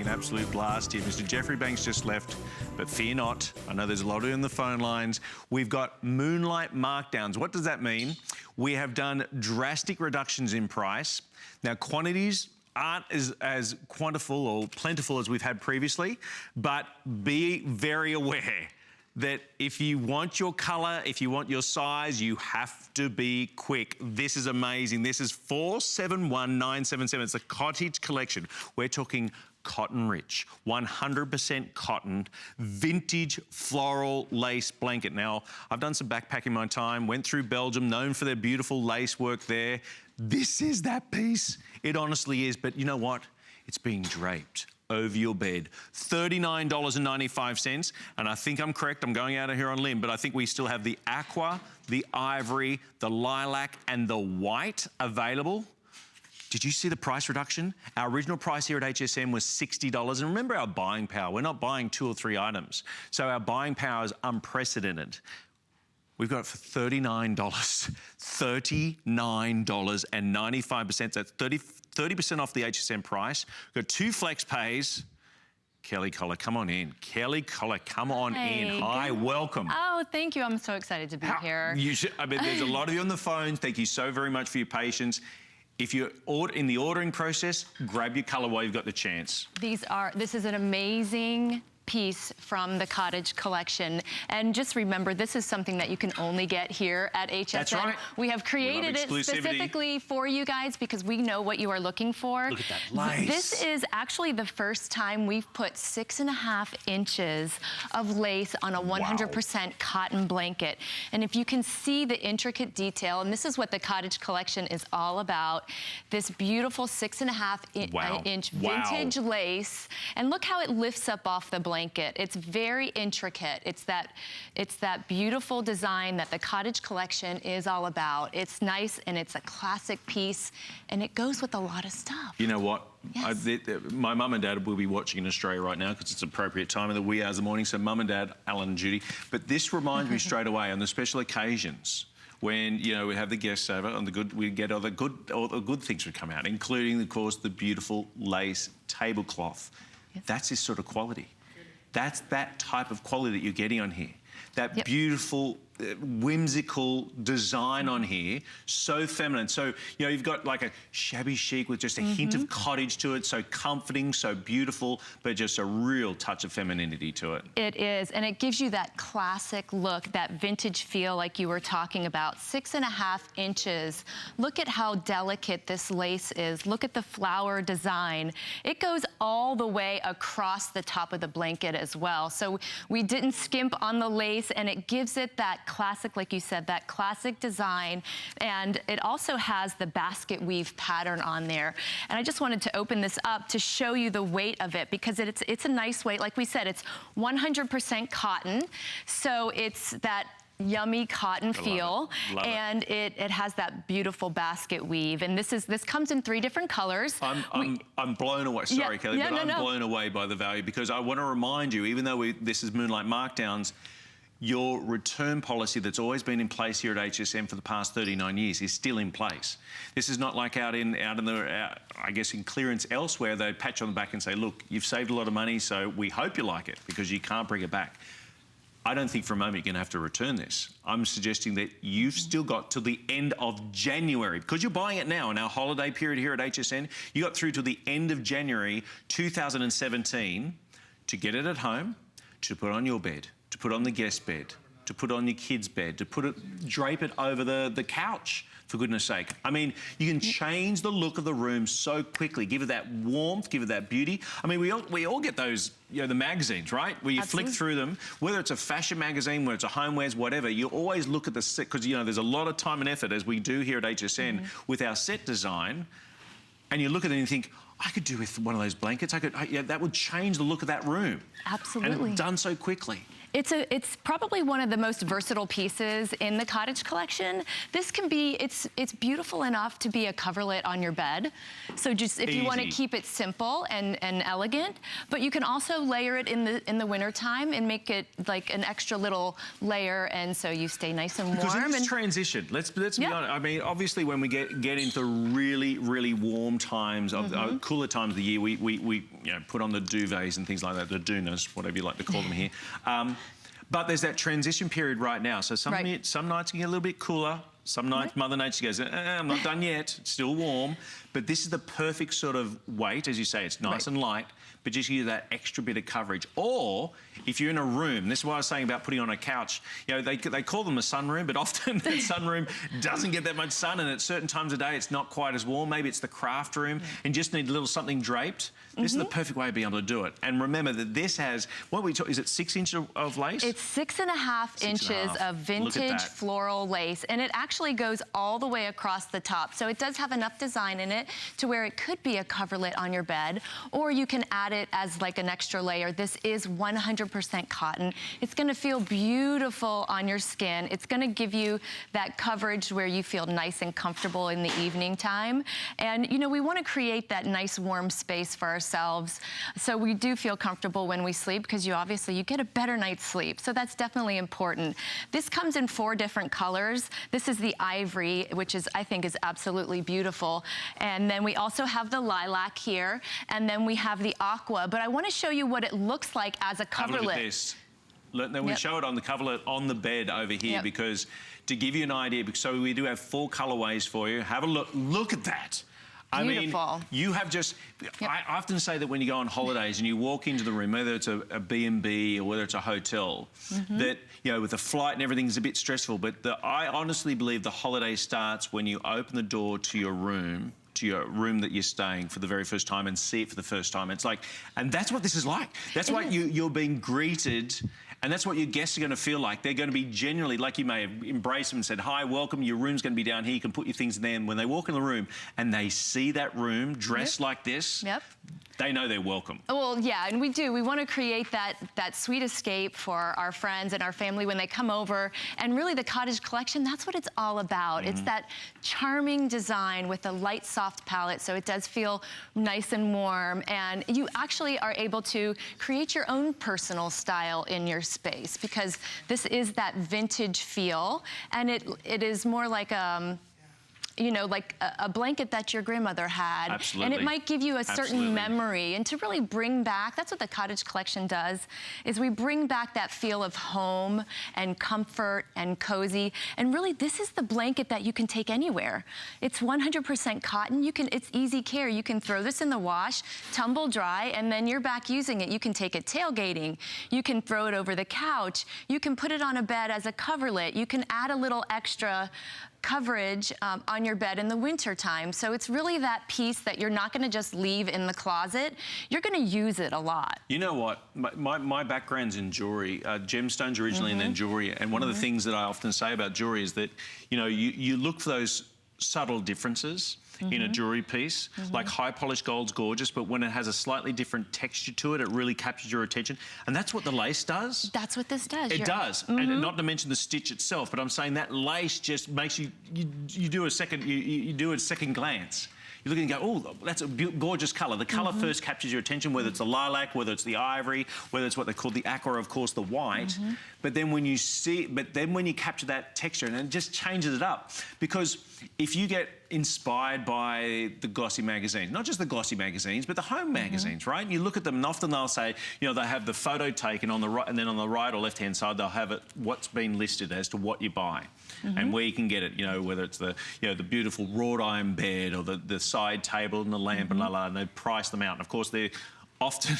An absolute blast here. Mr. Jeffrey Banks just left, but fear not. I know there's a lot of you on the phone lines. We've got moonlight markdowns. What does that mean? We have done drastic reductions in price. Now, quantities aren't as quantitiful or plentiful as we've had previously, but be very aware that if you want your color, if you want your size, you have to be quick. This is amazing. This is 471977. It's a Cottage collection. We're talking cotton rich, 100% cotton, vintage floral lace blanket. Now, I've done some backpacking in my time, went through Belgium, known for their beautiful lace work there. This is that piece. It honestly is, but you know what? It's being draped over your bed. $39.95, and I think I'm correct, I'm going out of here on a limb, but I think we still have the aqua, the ivory, the lilac, and the white available. Did you see the price reduction? Our original price here at HSN was $60, and remember our buying power. We're not buying 2 or 3 items, so our buying power is unprecedented. We've got it for $39, $39.95. That's 30% off the HSN price. We've got 2 flex pays. Kelly Collar, come on in. Kelly Collar, come on in. Hi, welcome. Oh, thank you. I'm so excited to be here. You should, I mean, there's a lot of you on the phone. Thank you so very much for your patience. If you're in the ordering process, grab your color while you've got the chance. This is an amazing piece from the Cottage collection. And just remember, this is something that you can only get here at HSN. That's right. We have created it specifically for you guys because we know what you are looking for. Look at that lace. This is actually the first time we've put 6.5 inches of lace on a 100% cotton blanket. And if you can see the intricate detail, and this is what the Cottage collection is all about, this beautiful 6.5 inch vintage lace. And look how it lifts up off the blanket. It's very intricate. It's that beautiful design that the Cottage collection is all about. It's nice and it's a classic piece and it goes with a lot of stuff. You know what? Yes. My mum and dad will be watching in Australia right now because it's appropriate time in the wee hours of the morning. So mum and dad, Alan and Judy. But this reminds me straight away on the special occasions when, you know, we have the guests over and we get all the good things would come out, including, of course, the beautiful lace tablecloth. Yes. That's this sort of quality. That's that type of quality that you're getting on here. That beautiful, whimsical design on here, so feminine. So, you know, you've got like a shabby chic with just a hint of cottage to it, so comforting, so beautiful, but just a real touch of femininity to it. It is, and it gives you that classic look, that vintage feel like you were talking about. 6.5 inches. Look at how delicate this lace is. Look at the flower design. It goes all the way across the top of the blanket as well. So we didn't skimp on the lace, and it gives it that classic, like you said, that classic design. And it also has the basket weave pattern on there. And I just wanted to open this up to show you the weight of it because it's a nice weight. Like we said, it's 100% cotton. So it's that yummy cotton feel, and it has that beautiful basket weave. And this comes in 3 different colors. I'm blown away. Sorry, Kelly, but I'm blown away by the value because I want to remind you, even though this is Moonlight Markdowns, your return policy that's always been in place here at HSN for the past 39 years is still in place. This is not like out in I guess in clearance elsewhere, they pat you on the back and say, look, you've saved a lot of money, so we hope you like it because you can't bring it back. I don't think for a moment you're going to have to return this. I'm suggesting that you've still got till the end of January, because you're buying it now in our holiday period here at HSN. You got through to the end of January 2017 to get it at home, to put on your bed, to put on the guest bed, to put on your kid's bed, to drape it over the couch, for goodness sake. I mean, you can change the look of the room so quickly, give it that warmth, give it that beauty. I mean, we all get those, you know, the magazines, right? Where you flick through them, whether it's a fashion magazine, whether it's a homewares, whatever, you always look at the set, because, you know, there's a lot of time and effort, as we do here at HSN, with our set design, and you look at it and you think, I could do with one of those blankets. Yeah, that would change the look of that room. Absolutely. And done so quickly. It's probably one of the most versatile pieces in the Cottage collection. This can be, it's beautiful enough to be a coverlet on your bed. So just if you want to keep it simple and elegant, but you can also layer it in the winter time and make it like an extra little layer, and so you stay nice and warm. Because it's transition. Let's be honest. I mean, obviously when we get into really warm times of cooler times of the year, we you know, put on the duvets and things like that, the doonas, whatever you like to call them here. But there's that transition period right now. So some nights can get a little bit cooler. Some nights Mother Nature goes, I'm not done yet, it's still warm. But this is the perfect sort of weight, as you say, it's nice and light, but just give you that extra bit of coverage. Or if you're in a room, this is what I was saying about putting on a couch, you know, they call them a sunroom, but often that sunroom doesn't get that much sun, and at certain times of day it's not quite as warm. Maybe it's the craft room and just need a little something draped. This is the perfect way of being able to do it. And remember that this has, what we talk, is it 6 inches of lace? It's 6.5 inches of vintage floral lace, and it actually goes all the way across the top. So it does have enough design in it to where it could be a coverlet on your bed, or you can add it as like an extra layer. This is 100% cotton. It's gonna feel beautiful on your skin. It's gonna give you that coverage where you feel nice and comfortable in the evening time. And you know, we wanna create that nice warm space for ourselves, so we do feel comfortable when we sleep, because you get a better night's sleep. So that's definitely important. This comes in 4 different colors. This is the ivory, which I think is absolutely beautiful. And then we also have the lilac here, and then we have the aqua. But I want to show you what it looks like as a coverlet. Look at this. Then we show it on the coverlet on the bed over here, because to give you an idea, so we do have 4 colorways for you. Have a look. Look at that. Beautiful. I mean, you have just, I often say that when you go on holidays and you walk into the room, whether it's a B&B or whether it's a hotel, that, you know, with the flight and everything's a bit stressful, but I honestly believe the holiday starts when you open the door to your room that you're staying for the very first time and see it for the first time. It's like, and that's what this is like. That's why you're being greeted, and that's what your guests are going to feel like. They're going to be genuinely, like you may have embraced them and said, hi, welcome, your room's going to be down here, you can put your things in there. And when they walk in the room and they see that room dressed like this, they know they're welcome. Well, yeah, and we do. We want to create that sweet escape for our friends and our family when they come over. And really the Cottage collection, that's what it's all about. It's that charming design with a light, soft palette, so it does feel nice and warm. And you actually are able to create your own personal style in your space, because this is that vintage feel, and it is more like you know, like a blanket that your grandmother had. Absolutely. And it might give you a certain memory. And to really bring back, that's what the Cottage collection does, is we bring back that feel of home and comfort and cozy. And really, this is the blanket that you can take anywhere. It's 100% cotton. It's easy care. You can throw this in the wash, tumble dry, and then you're back using it. You can take it tailgating. You can throw it over the couch. You can put it on a bed as a coverlet. You can add a little extra coverage on your bed in the winter time. So it's really that piece that you're not going to just leave in the closet. You're going to use it a lot. You know what? My background's in jewelry, gemstones originally, and then jewelry. And one of the things that I often say about jewelry is that, you know, you look for those subtle differences in a jewelry piece. Like high polished gold's gorgeous, but when it has a slightly different texture to it, it really captures your attention. And that's what the lace does. That's what this does. It does. And not to mention the stitch itself, but I'm saying that lace just makes you do a second glance. You look and go, oh, that's a gorgeous colour. The colour first captures your attention, whether it's the lilac, whether it's the ivory, whether it's what they call the aqua, of course, the white. But then when you capture that texture, and it just changes it up. Because if you get inspired by the glossy magazines, not just the glossy magazines, but the home magazines, right? And you look at them, and often they'll say, you know, they have the photo taken on the right, and then on the right or left-hand side, they'll have it, what's been listed as to what you buy and where you can get it. You know, whether it's the beautiful wrought iron bed or the side table and the lamp and they price them out. And of course, they're often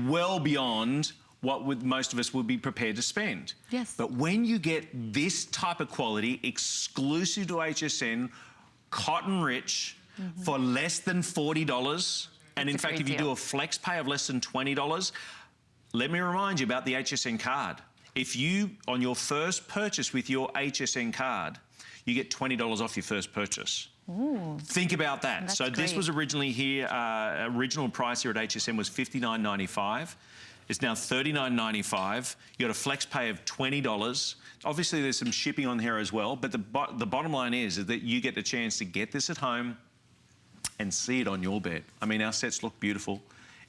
well beyond what most of us would be prepared to spend. Yes. But when you get this type of quality, exclusive to HSN, cotton rich, for less than $40, and in fact, if you do a flex pay of less than $20, let me remind you about the HSN card. If you, on your first purchase with your HSN card, you get $20 off your first purchase. Ooh. Think about that. So this was originally here, original price here at HSN was $59.95. It's now $39.95. You got a flex pay of $20. Obviously, there's some shipping on here as well, but the bottom line is that you get the chance to get this at home and see it on your bed. I mean, our sets look beautiful.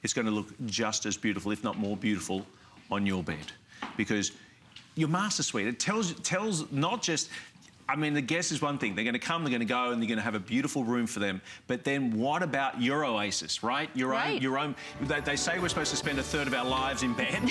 It's going to look just as beautiful, if not more beautiful, on your bed. Because your master suite, it tells not just... I mean, the guest is one thing. They're going to come, they're going to go, and you're going to have a beautiful room for them. But then what about your oasis, right? Your own. They say we're supposed to spend a third of our lives in bed.